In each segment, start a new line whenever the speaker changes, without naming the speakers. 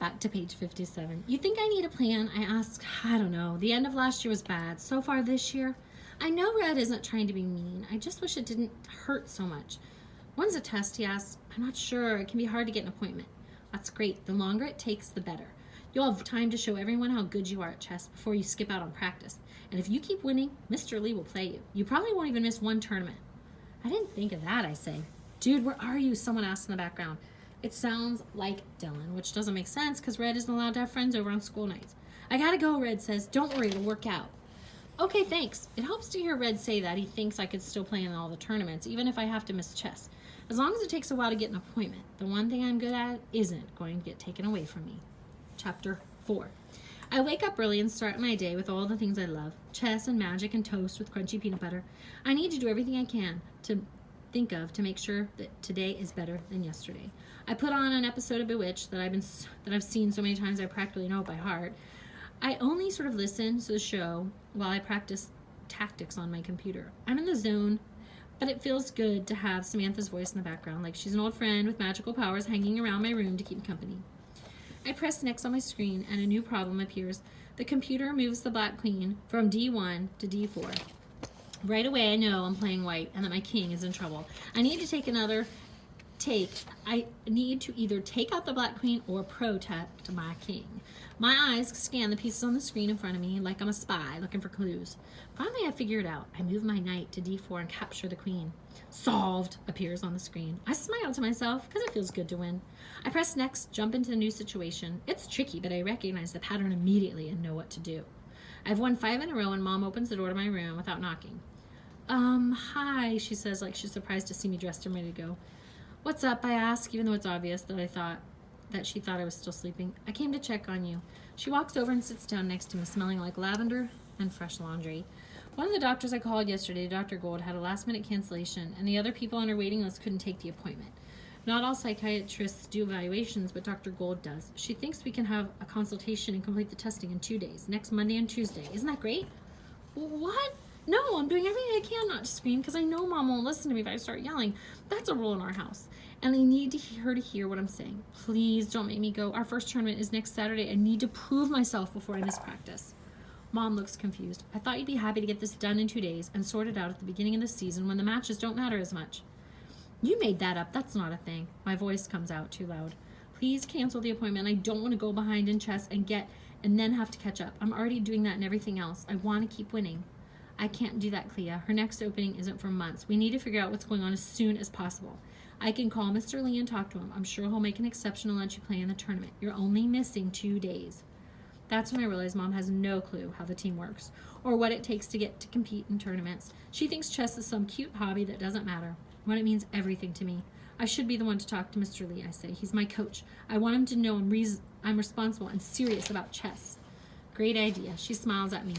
Back to page 57. You think I need a plan? I ask. I don't know. The end of last year was bad. So far this year, I know Red isn't trying to be mean. I just wish it didn't hurt so much. When's a test, he asks. I'm not sure. It can be hard to get an appointment. That's great. The longer it takes, the better. You'll have time to show everyone how good you are at chess before you skip out on practice. And if you keep winning, Mr. Lee will play you. You probably won't even miss one tournament. I didn't think of that, I say. Dude, where are you? Someone asks in the background. It sounds like Dylan, which doesn't make sense because Red isn't allowed to have friends over on school nights. I gotta go, Red says. Don't worry, it'll work out. Okay, thanks. It helps to hear Red say that. He thinks I could still play in all the tournaments, even if I have to miss chess. As long as it takes a while to get an appointment, the one thing I'm good at isn't going to get taken away from me. Chapter 4. I wake up early and start my day with all the things I love. Chess and magic and toast with crunchy peanut butter. I need to do everything I can to think of to make sure that today is better than yesterday. I put on an episode of Bewitched that I've seen so many times I practically know it by heart. I only sort of listen to the show while I practice tactics on my computer. I'm in the zone, but it feels good to have Samantha's voice in the background, like she's an old friend with magical powers hanging around my room to keep me company. I press next on my screen and a new problem appears. The computer moves the black queen from D1 to D4. Right away I know I'm playing white and that my king is in trouble. I need to either take out the black queen or protect my king. My eyes scan the pieces on the screen in front of me like I'm a spy looking for clues. Finally I figure it out. I move my knight to D4 and capture the queen. Solved appears on the screen. I smile to myself because it feels good to win. I press next, jump into the new situation. It's tricky, but I recognize the pattern immediately and know what to do. I've won 5 in a row and Mom opens the door to my room without knocking. Hi, she says like she's surprised to see me dressed and ready to go. What's up, I ask, even though it's obvious that she thought I was still sleeping. I came to check on you. She walks over and sits down next to me, smelling like lavender and fresh laundry. One of the doctors I called yesterday, Dr. Gold, had a last-minute cancellation, and the other people on her waiting list couldn't take the appointment. Not all psychiatrists do evaluations, but Dr. Gold does. She thinks we can have a consultation and complete the testing in 2 days, next Monday and Tuesday. Isn't that great? What? No, I'm doing everything I can not to scream because I know Mom won't listen to me if I start yelling. That's a rule in our house. And I need her to hear what I'm saying. Please don't make me go. Our first tournament is next Saturday. I need to prove myself before I miss practice. Mom looks confused. I thought you'd be happy to get this done in 2 days and sort it out at the beginning of the season when the matches don't matter as much. You made that up. That's not a thing. My voice comes out too loud. Please cancel the appointment. I don't want to go behind in chess and then have to catch up. I'm already doing that in everything else. I want to keep winning. I can't do that, Clea. Her next opening isn't for months. We need to figure out what's going on as soon as possible. I can call Mr. Lee and talk to him. I'm sure he'll make an exception and let you play in the tournament. You're only missing 2 days. That's when I realize Mom has no clue how the team works or what it takes to get to compete in tournaments. She thinks chess is some cute hobby that doesn't matter, when it means everything to me. I should be the one to talk to Mr. Lee, I say. He's my coach. I want him to know I'm responsible and serious about chess. Great idea. She smiles at me.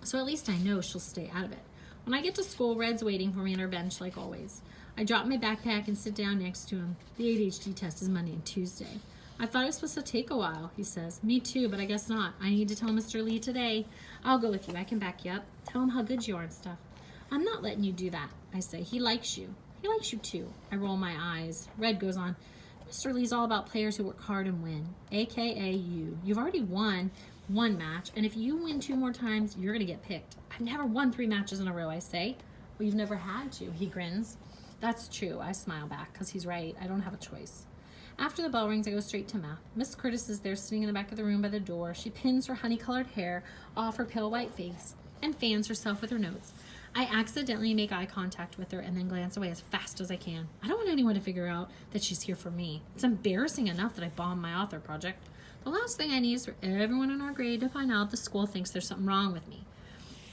So at least I know she'll stay out of it. When I get to school, Red's waiting for me on her bench like always. I drop my backpack and sit down next to him. The ADHD test is Monday and Tuesday. I thought it was supposed to take a while, he says. Me too, but I guess not. I need to tell Mr. Lee today. I'll go with you. I can back you up. Tell him how good you are and stuff. I'm not letting you do that, I say. He likes you. He likes you too. I roll my eyes. Red goes on. Mr. Lee's all about players who work hard and win, a.k.a. you. You've already won 1 match, and if you win 2 more times, you're going to get picked. I've never won 3 matches in a row, I say. Well, you've never had to, he grins. That's true, I smile back, because he's right. I don't have a choice. After the bell rings, I go straight to math. Miss Curtis is there sitting in the back of the room by the door. She pins her honey-colored hair off her pale white face and fans herself with her notes. I accidentally make eye contact with her and then glance away as fast as I can. I don't want anyone to figure out that she's here for me. It's embarrassing enough that I bombed my author project. The last thing I need is for everyone in our grade to find out the school thinks there's something wrong with me.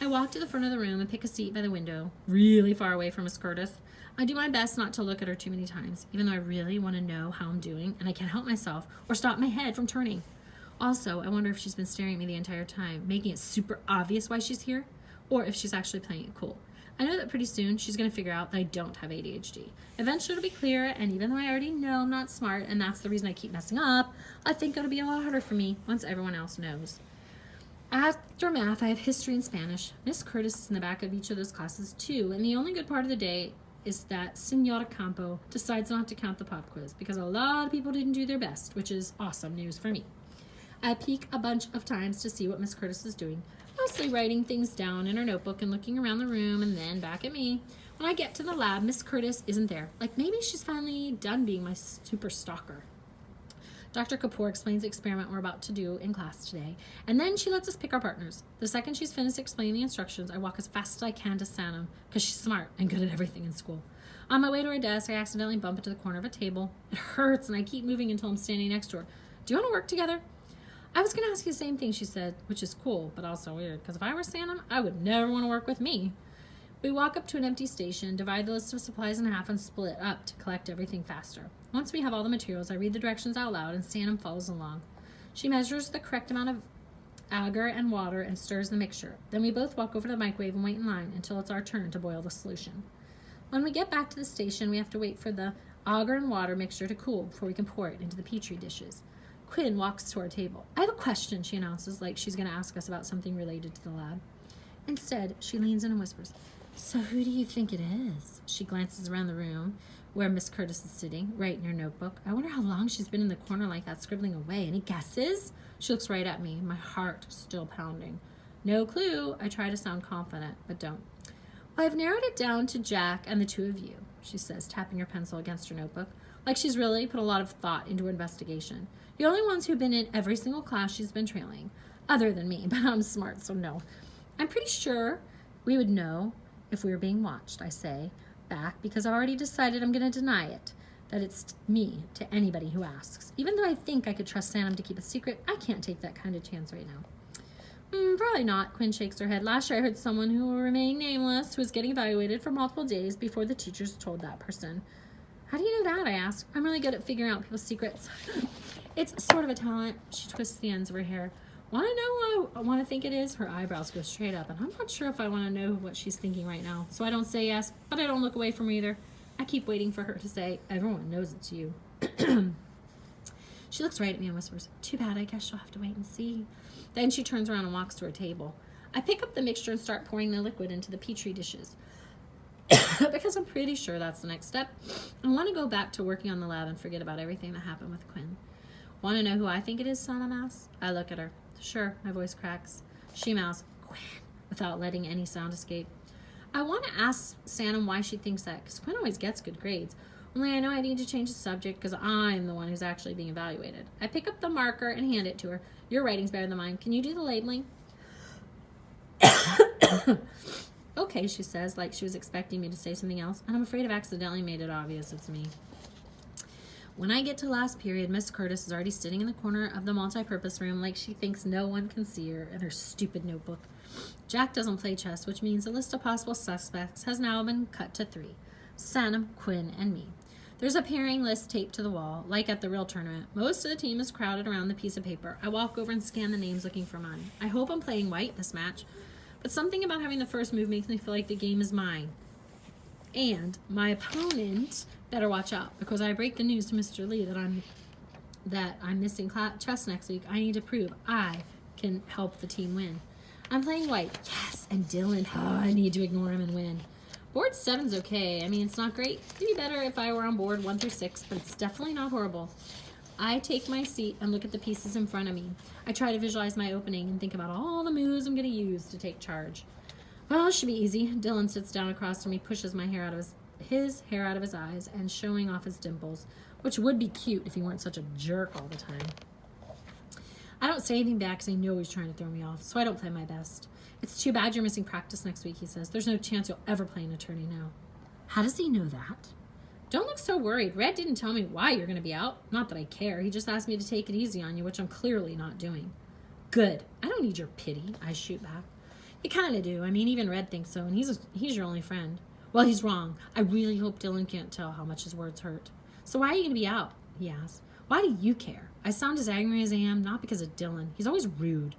I walk to the front of the room and pick a seat by the window, really far away from Miss Curtis. I do my best not to look at her too many times, even though I really want to know how I'm doing, and I can't help myself or stop my head from turning. Also, I wonder if she's been staring at me the entire time, making it super obvious why she's here, or if she's actually playing it cool. I know that pretty soon she's going to figure out that I don't have ADHD. Eventually it'll be clear, and even though I already know I'm not smart, and that's the reason I keep messing up, I think it'll be a lot harder for me once everyone else knows. After math, I have history and Spanish. Miss Curtis is in the back of each of those classes too, and the only good part of the day is that Senora Campo decides not to count the pop quiz because a lot of people didn't do their best, which is awesome news for me. I peek a bunch of times to see what Miss Curtis is doing, mostly writing things down in her notebook and looking around the room and then back at me. When I get to the lab, Miss Curtis isn't there. Like maybe she's finally done being my super stalker. Dr. Kapoor explains the experiment we're about to do in class today, and then she lets us pick our partners. The second she's finished explaining the instructions, I walk as fast as I can to Sanam, because she's smart and good at everything in school. On my way to her desk, I accidentally bump into the corner of a table. It hurts, and I keep moving until I'm standing next to her. Do you want to work together? I was going to ask you the same thing, she said, which is cool, but also weird, because if I were Sanam, I would never want to work with me. We walk up to an empty station, divide the list of supplies in half, and split up to collect everything faster. Once we have all the materials, I read the directions out loud, and Sanam follows along. She measures the correct amount of agar and water and stirs the mixture. Then we both walk over to the microwave and wait in line until it's our turn to boil the solution. When we get back to the station, we have to wait for the agar and water mixture to cool before we can pour it into the Petri dishes. Quinn walks to our table. I have a question, she announces, like she's going to ask us about something related to the lab. Instead, she leans in and whispers, "So who do you think it is?" She glances around the room where Miss Curtis is sitting, right in her notebook. I wonder how long she's been in the corner like that, scribbling away. Any guesses? She looks right at me, my heart still pounding. No clue. I try to sound confident, but don't. Well, I've narrowed it down to Jack and the two of you, she says, tapping her pencil against her notebook, like she's really put a lot of thought into her investigation. The only ones who've been in every single class she's been trailing, other than me, but I'm smart, so no. I'm pretty sure we would know if we were being watched, I say back, because I've already decided I'm going to deny it, that it's me to anybody who asks. Even though I think I could trust Sanam to keep a secret, I can't take that kind of chance right now. Probably not, Quinn shakes her head. Last year I heard someone who will remain nameless who was getting evaluated for multiple days before the teachers told that person. How do you know that, I ask. I'm really good at figuring out people's secrets. It's sort of a talent. She twists the ends of her hair. Want to know what I want to think it is? Her eyebrows go straight up, and I'm not sure if I want to know what she's thinking right now. So I don't say yes, but I don't look away from her either. I keep waiting for her to say, everyone knows it's you. She looks right at me and whispers, too bad, I guess you'll have to wait and see. Then she turns around and walks to her table. I pick up the mixture and start pouring the liquid into the Petri dishes. Because I'm pretty sure that's the next step. I want to go back to working on the lab and forget about everything that happened with Quinn. Want to know who I think it is, Sanam asks? I look at her. Sure, my voice cracks. She mouths, Quinn, without letting any sound escape. I want to ask Sanam why she thinks that, because Quinn always gets good grades. Only I know I need to change the subject because I'm the one who's actually being evaluated. I pick up the marker and hand it to her. Your writing's better than mine. Can you do the labeling? Okay, she says, like she was expecting me to say something else, and I'm afraid I've accidentally made it obvious it's me. When I get to last period, Miss Curtis is already sitting in the corner of the multi-purpose room like she thinks no one can see her in her stupid notebook. Jack doesn't play chess, which means the list of possible suspects has now been cut to 3. Sanam, Quinn, and me. There's a pairing list taped to the wall, like at the real tournament. Most of the team is crowded around the piece of paper. I walk over and scan the names looking for mine. I hope I'm playing white this match, but something about having the first move makes me feel like the game is mine. And my opponent better watch out, because I break the news to Mr. Lee that I'm missing chess next week. I need to prove I can help the team win. I'm playing white. Yes, and Dylan. Oh, I need to ignore him and win. Board 7's okay. I mean, it's not great. It'd be better if I were on board 1 through 6, but it's definitely not horrible. I take my seat and look at the pieces in front of me. I try to visualize my opening and think about all the moves I'm going to use to take charge. Well, it should be easy. Dylan sits down across from me, pushes my hair out of his hair out of his eyes, and showing off his dimples, which would be cute if he weren't such a jerk all the time. I don't say anything back because I know he's trying to throw me off, so I don't play my best. It's too bad you're missing practice next week, he says. There's no chance you'll ever play an attorney now. How does he know that? Don't look so worried. Red didn't tell me why you're going to be out. Not that I care. He just asked me to take it easy on you, which I'm clearly not doing. Good. I don't need your pity, I shoot back. You kind of do. I mean, even Red thinks so, and he's your only friend. Well, he's wrong. I really hope Dylan can't tell how much his words hurt. So why are you going to be out? He asks. Why do you care? I sound as angry as I am, not because of Dylan. He's always rude.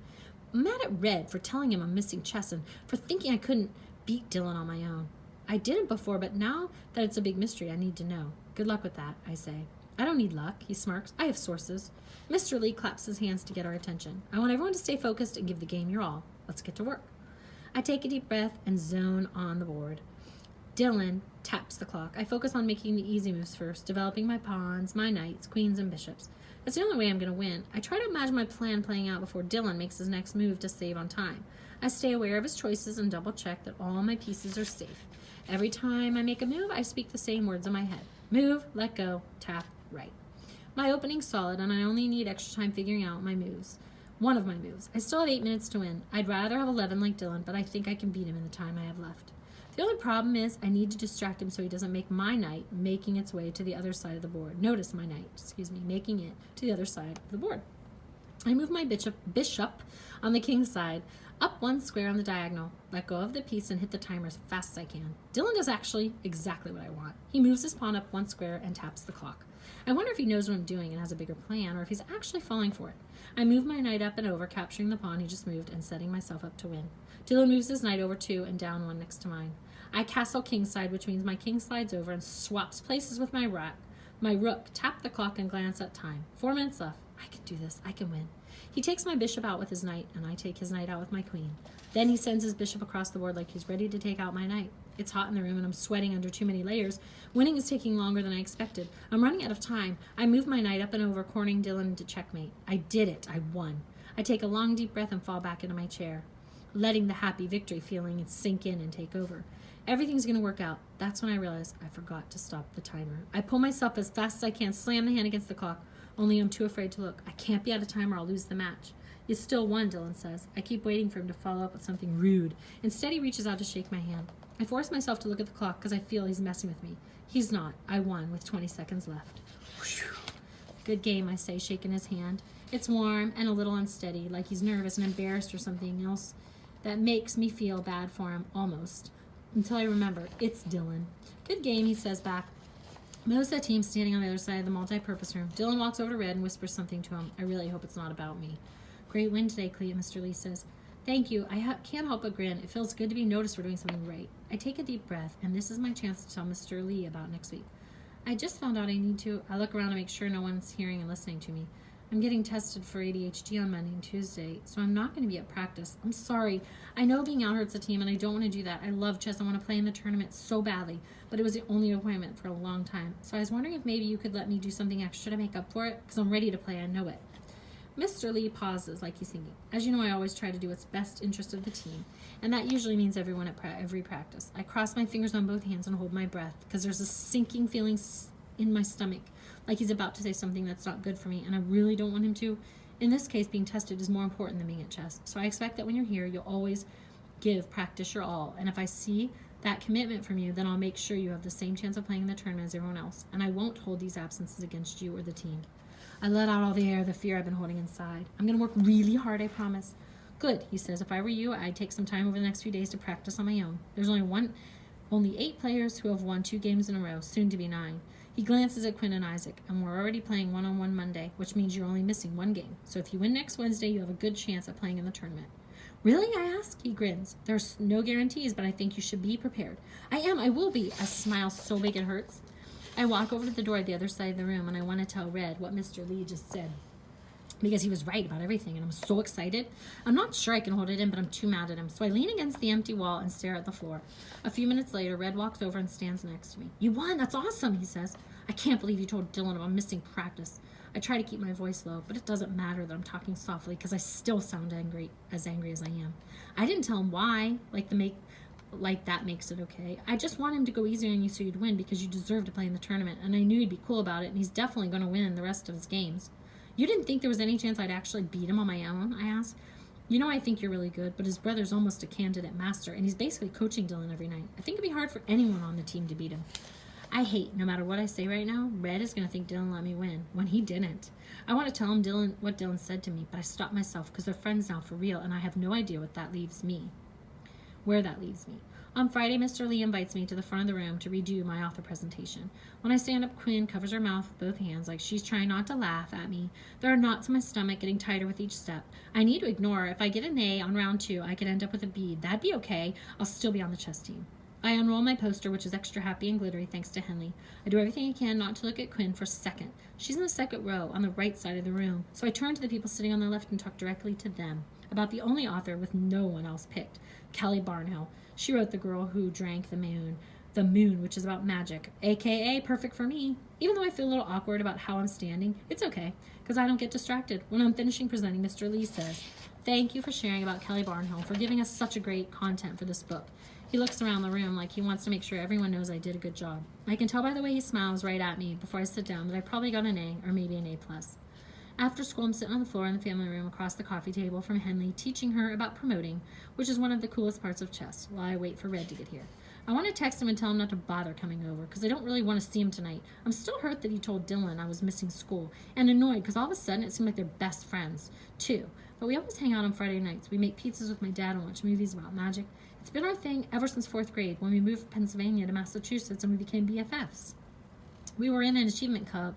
I'm mad at Red for telling him I'm missing chess and for thinking I couldn't beat Dylan on my own. I didn't before, but now that it's a big mystery, I need to know. Good luck with that, I say. I don't need luck, he smirks. I have sources. Mr. Lee claps his hands to get our attention. I want everyone to stay focused and give the game your all. Let's get to work. I take a deep breath and zone on the board. Dylan taps the clock. I focus on making the easy moves first, developing my pawns, my knights, queens, and bishops. That's the only way I'm going to win. I try to imagine my plan playing out before Dylan makes his next move to save on time. I stay aware of his choices and double check that all my pieces are safe. Every time I make a move, I speak the same words in my head. Move, let go, tap, right. My opening's solid, and I only need extra time figuring out my moves. One of my moves. I still have 8 minutes to win. I'd rather have 11 like Dylan, but I think I can beat him in the time I have left. The only problem is I need to distract him so he doesn't make my knight making its way to the other side of the board. Notice my knight, making it to the other side of the board. I move my bishop on the king's side, up 1 square on the diagonal, let go of the piece, and hit the timer as fast as I can. Dylan does actually exactly what I want. He moves his pawn up 1 square and taps the clock. I wonder if he knows what I'm doing and has a bigger plan, or if he's actually falling for it. I move my knight up and over, capturing the pawn he just moved and setting myself up to win. Dylan moves his knight over 2 and down 1 next to mine. I castle kingside, which means my king slides over and swaps places with my rook, tap the clock, and glance at time. 4 minutes left. I can do this. I can win. He takes my bishop out with his knight, and I take his knight out with my queen. Then he sends his bishop across the board like he's ready to take out my knight. It's hot in the room, and I'm sweating under too many layers. Winning is taking longer than I expected. I'm running out of time. I move my knight up and over, cornering Dylan into checkmate. I did it. I won. I take a long, deep breath and fall back into my chair, letting the happy victory feeling sink in and take over. Everything's going to work out. That's when I realize I forgot to stop the timer. I pull myself as fast as I can, slam the hand against the clock, only I'm too afraid to look. I can't be out of time or I'll lose the match. You still won, Dylan says. I keep waiting for him to follow up with something rude. Instead, he reaches out to shake my hand. I force myself to look at the clock because I feel he's messing with me. He's not. I won with 20 seconds left. Good game, I say, shaking his hand. It's warm and a little unsteady, like he's nervous and embarrassed or something else that makes me feel bad for him, almost. Until I remember, it's Dylan. Good game, he says back. Most of the team standing on the other side of the multi-purpose room. Dylan walks over to Red and whispers something to him. I really hope it's not about me. Great win today, Clea, Mr. Lee says. Thank you. I can't help but grin. It feels good to be noticed for doing something right. I take a deep breath, and this is my chance to tell Mr. Lee about next week. I just found out I need to. I look around to make sure no one's hearing and listening to me. I'm getting tested for ADHD on Monday and Tuesday, so I'm not going to be at practice. I'm sorry. I know being out hurts the team, and I don't want to do that. I love chess. I want to play in the tournament so badly, but it was the only appointment for a long time. So I was wondering if maybe you could let me do something extra to make up for it, because I'm ready to play. I know it. Mr. Lee pauses like he's thinking. As you know, I always try to do what's best interest of the team, and that usually means everyone at every practice. I cross my fingers on both hands and hold my breath, because there's a sinking feeling in my stomach, like he's about to say something that's not good for me, and I really don't want him to. In this case, being tested is more important than being at chess, so I expect that when you're here, you'll always practice your all, and if I see that commitment from you, then I'll make sure you have the same chance of playing in the tournament as everyone else, and I won't hold these absences against you or the team. I let out all the air, the fear I've been holding inside. I'm going to work really hard, I promise. Good, he says. If I were you, I'd take some time over the next few days to practice on my own. There's only 8 players who have won 2 games in a row, soon to be 9. He glances at Quinn and Isaac, and we're already playing one-on-one Monday, which means you're only missing 1 game. So if you win next Wednesday, you have a good chance at playing in the tournament. Really? I ask. He grins. There's no guarantees, but I think you should be prepared. I will be. I smile so big it hurts. I walk over to the door at the other side of the room, and I want to tell Red what Mr. Lee just said, because he was right about everything, and I'm so excited. I'm not sure I can hold it in, but I'm too mad at him. So I lean against the empty wall and stare at the floor. A few minutes later, Red walks over and stands next to me. You won! That's awesome, he says. I can't believe you told Dylan about missing practice. I try to keep my voice low, but it doesn't matter that I'm talking softly because I still sound angry as I am. I didn't tell him why, like that makes it okay. I just want him to go easier on you so you'd win because you deserve to play in the tournament, and I knew he'd be cool about it, and he's definitely going to win the rest of his games. You didn't think there was any chance I'd actually beat him on my own? I asked. You know I think you're really good, but his brother's almost a candidate master, and he's basically coaching Dylan every night. I think it'd be hard for anyone on the team to beat him. I hate, no matter what I say right now, Red is going to think Dylan let me win, when he didn't. I want to tell him what Dylan said to me, but I stop myself because they're friends now for real, and I have no idea where that leaves me. On Friday, Mr. Lee invites me to the front of the room to redo my author presentation. When I stand up, Quinn covers her mouth with both hands like she's trying not to laugh at me. There are knots in my stomach getting tighter with each step. I need to ignore her. If I get an A on round 2, I could end up with a B. That'd be okay. I'll still be on the chess team. I unroll my poster, which is extra happy and glittery thanks to Henley. I do everything I can not to look at Quinn for a second. She's in the second row on the right side of the room, so I turn to the people sitting on the left and talk directly to them about the only author with no one else picked, Kelly Barnhill. She wrote The Girl Who Drank the Moon, The Moon, which is about magic, aka perfect for me. Even though I feel a little awkward about how I'm standing, it's okay, because I don't get distracted. When I'm finishing presenting, Mr. Lee says, "Thank you for sharing about Kelly Barnhill, for giving us such a great content for this book." He looks around the room like he wants to make sure everyone knows I did a good job. I can tell by the way he smiles right at me before I sit down that I probably got an A or maybe an A+. After school, I'm sitting on the floor in the family room across the coffee table from Henley, teaching her about promoting, which is one of the coolest parts of chess, while I wait for Red to get here. I want to text him and tell him not to bother coming over, because I don't really want to see him tonight. I'm still hurt that he told Dylan I was missing school, and annoyed because all of a sudden it seemed like they're best friends, too. But we always hang out on Friday nights. We make pizzas with my dad and watch movies about magic. It's been our thing ever since 4th grade, when we moved from Pennsylvania to Massachusetts and we became BFFs. We were in an achievement club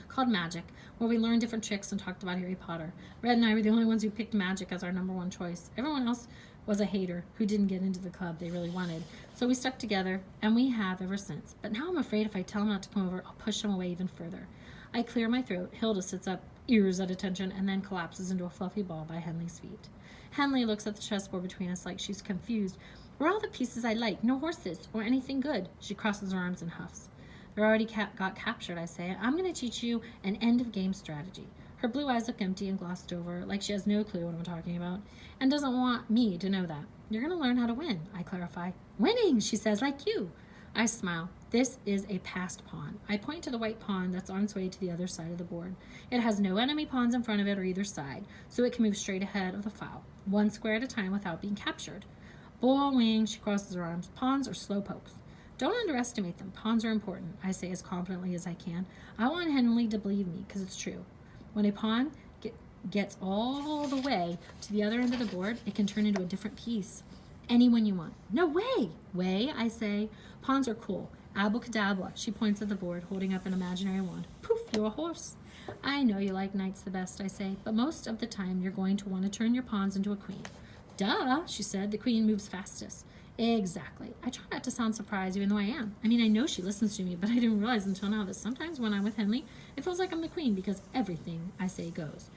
called Magic, where we learned different tricks and talked about Harry Potter. Red and I were the only ones who picked Magic as our #1 choice. Everyone else was a hater who didn't get into the club they really wanted. So we stuck together, and we have ever since. But now I'm afraid if I tell him not to come over, I'll push him away even further. I clear my throat. Hilda sits up, ears at attention, and then collapses into a fluffy ball by Henley's feet. Henley looks at the chessboard between us like she's confused. "Where are all the pieces I like? No horses or anything good." She crosses her arms and huffs. "They're already got captured," I say. "I'm going to teach you an end-of-game strategy." Her blue eyes look empty and glossed over, like she has no clue what I'm talking about, and doesn't want me to know that. "You're going to learn how to win," I clarify. "Winning," she says, "like you." I smile. "This is a passed pawn." I point to the white pawn that's on its way to the other side of the board. It has no enemy pawns in front of it or either side, so it can move straight ahead of the file, one square at a time without being captured. "Bull wing," she crosses her arms. "Pawns are slow pokes." "Don't underestimate them. Pawns are important," I say as confidently as I can. I want Henley to believe me, because it's true. When a pawn gets all the way to the other end of the board, it can turn into a different piece. Anyone you want. "No way!" "Way," I say. "Pawns are cool. Abracadabra." She points at the board, holding up an imaginary wand. "Poof, you're a horse." "I know you like knights the best," I say, "but most of the time you're going to want to turn your pawns into a queen." "Duh," she said. "The queen moves fastest." Exactly. I try not to sound surprised, even though I am. I mean, I know she listens to me, but I didn't realize until now that sometimes when I'm with Henley, it feels like I'm the queen because everything I say goes.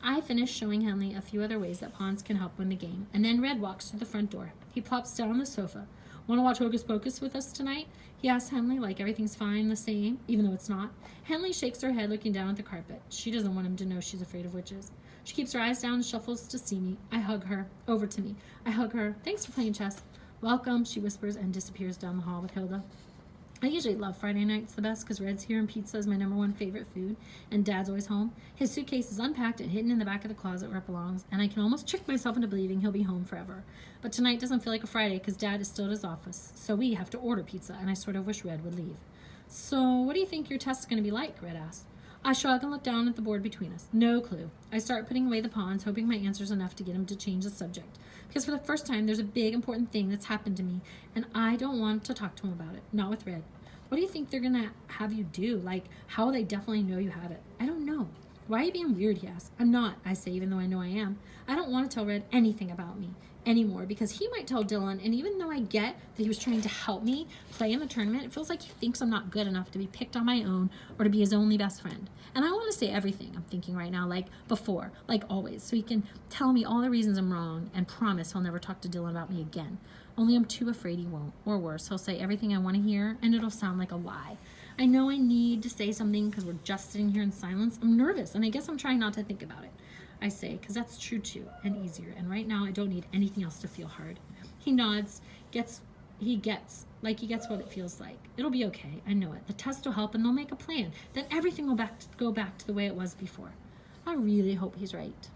I finish showing Henley a few other ways that pawns can help win the game, and then Red walks through the front door. He plops down on the sofa. "Want to watch Hocus Pocus with us tonight?" he asks Henley, like everything's fine, the same, even though it's not. Henley shakes her head, looking down at the carpet. She doesn't want him to know she's afraid of witches. She keeps her eyes down and shuffles to see me. I hug her. Over to me. I hug her. "Thanks for playing chess." "Welcome," she whispers and disappears down the hall with Hilda. I usually love Friday nights the best because Red's here and pizza is my #1 favorite food, and Dad's always home. His suitcase is unpacked and hidden in the back of the closet where it belongs, and I can almost trick myself into believing he'll be home forever. But tonight doesn't feel like a Friday because Dad is still at his office, so we have to order pizza, and I sort of wish Red would leave. "So what do you think your test's going to be like?" Red asks. I shrug and look down at the board between us. No clue. I start putting away the pawns, hoping my answer's enough to get him to change the subject. Because for the first time, there's a big, important thing that's happened to me, and I don't want to talk to him about it. Not with Red. "What do you think they're going to have you do? Like, how will they definitely know you have it?" "I don't know." "Why are you being weird?" he asks. "I'm not," I say, even though I know I am. I don't want to tell Red anything about me anymore because he might tell Dylan, and even though I get that he was trying to help me play in the tournament, it feels like he thinks I'm not good enough to be picked on my own or to be his only best friend. And I want to say everything I'm thinking right now, like before, like always, so he can tell me all the reasons I'm wrong and promise he'll never talk to Dylan about me again. Only I'm too afraid he won't, or worse, he'll say everything I want to hear and it'll sound like a lie. I know I need to say something because we're just sitting here in silence. I'm nervous, and I guess I'm trying not to think about it. I say, because that's true too, and easier, and right now I don't need anything else to feel hard. He nods, he gets what it feels like. It'll be okay, I know it. The test will help, and they'll make a plan. Then everything will go back to the way it was before. I really hope he's right.